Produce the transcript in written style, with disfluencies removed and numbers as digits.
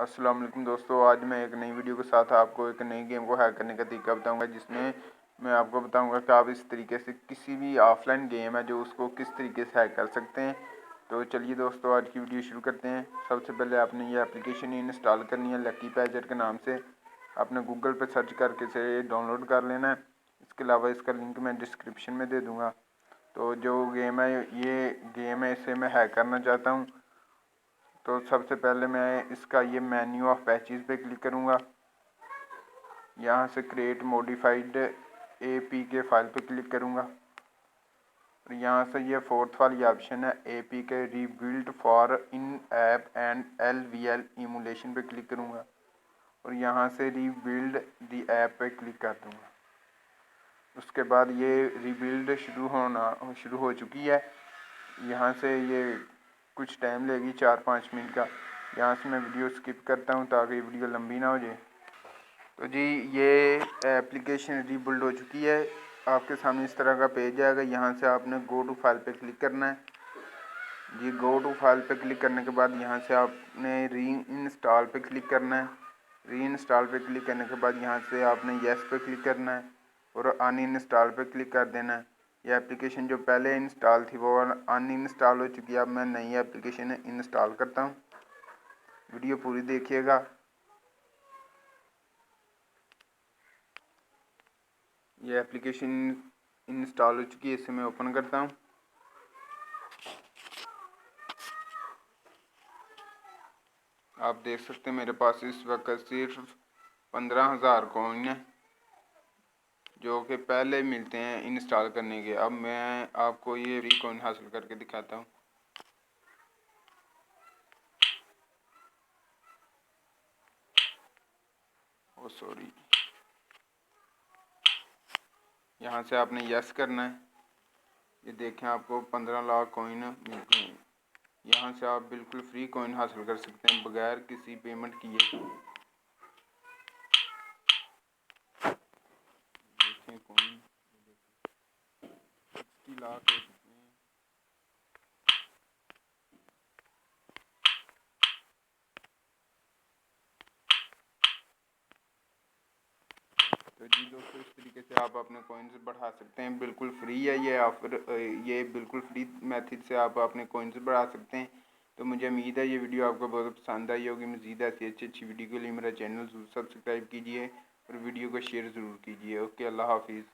अस्सलाम वालेकुम दोस्तों, आज मैं एक नई वीडियो के साथ आपको एक नई गेम को हैक करने का तरीका बताऊंगा, जिसमें मैं आपको बताऊंगा कि आप इस तरीके से किसी भी ऑफलाइन गेम है जो उसको किस तरीके से हैक कर सकते हैं। तो चलिए दोस्तों, आज की वीडियो शुरू करते हैं। सबसे पहले आपने ये एप्लीकेशन इंस्टॉल करनी है लकी पैजेट के नाम से। आपने गूगल पर सर्च करके इसे डाउनलोड कर लेना है। इसके अलावा इसका लिंक मैं डिस्क्रिप्शन में दे दूँगा। तो जो गेम है, ये गेम है, इसे मैं हैक करना चाहता हूँ। तो सबसे पहले मैं इसका ये मेन्यू ऑफ पैचेस पे क्लिक करूँगा। यहाँ से क्रिएट मॉडिफाइड APK फाइल पे क्लिक करूँगा और यहाँ से ये फोर्थ वाली ऑप्शन है APK rebuild for in app and LVL emulation पे क्लिक करूँगा और यहाँ से रीबिल्ड दी ऐप पे क्लिक कर दूँगा। उसके बाद ये रीबिल्ड शुरू हो चुकी है। यहाँ से ये कुछ टाइम लेगी, 4-5 मिनट का। यहाँ से मैं वीडियो स्किप करता हूँ ताकि ये वीडियो लंबी ना हो जाए। तो जी, ये एप्लीकेशन रीबिल्ड हो चुकी है। आपके सामने इस तरह का पेज आएगा। यहाँ से आपने गो टू फाइल पे क्लिक करना है। जी, गो टू फाइल पे क्लिक करने के बाद यहाँ से आपने री इंस्टॉल पे क्लिक करना है। री इंस्टॉल पे क्लिक करने के बाद यहाँ से आपने येस पे क्लिक करना है और अन इंस्टॉल पे क्लिक कर देना है। ये एप्लीकेशन जो पहले इंस्टॉल थी वो अन इंस्टॉल हो चुकी है। अब मैं नई एप्लीकेशन इंस्टॉल करता हूँ। वीडियो पूरी देखिएगा। ये एप्लीकेशन इंस्टॉल हो चुकी है, इसे मैं ओपन करता हूँ। आप देख सकते हैं मेरे पास इस वक्त सिर्फ 15,000 कॉइन है जो कि पहले मिलते हैं इंस्टॉल करने के। अब मैं आपको ये फ्री कॉइन हासिल करके दिखाता हूँ। ओ सॉरी, यहाँ से आपने यस करना है। ये देखें, आपको 15 लाख कॉइन मिलते हैं। यहाँ से आप बिल्कुल फ्री कॉइन हासिल कर सकते हैं बगैर किसी पेमेंट किए। देखें कॉइन 60 लाख हो चुके हैं। तो जी दोस्तों, इस तरीके से आप अपने कॉइन्स बढ़ा सकते हैं। बिल्कुल फ्री है ये ऑफर, ये बिल्कुल फ्री मेथड से आप अपने कॉइन्स बढ़ा सकते हैं। तो मुझे उम्मीद है ये वीडियो आपको बहुत पसंद आई होगी। मज़ीद ऐसी अच्छी वीडियो के लिए मेरा चैनल ज़रूर सब्सक्राइब कीजिए और वीडियो को शेयर ज़रूर कीजिए। ओके, अल्लाह हाफिज़।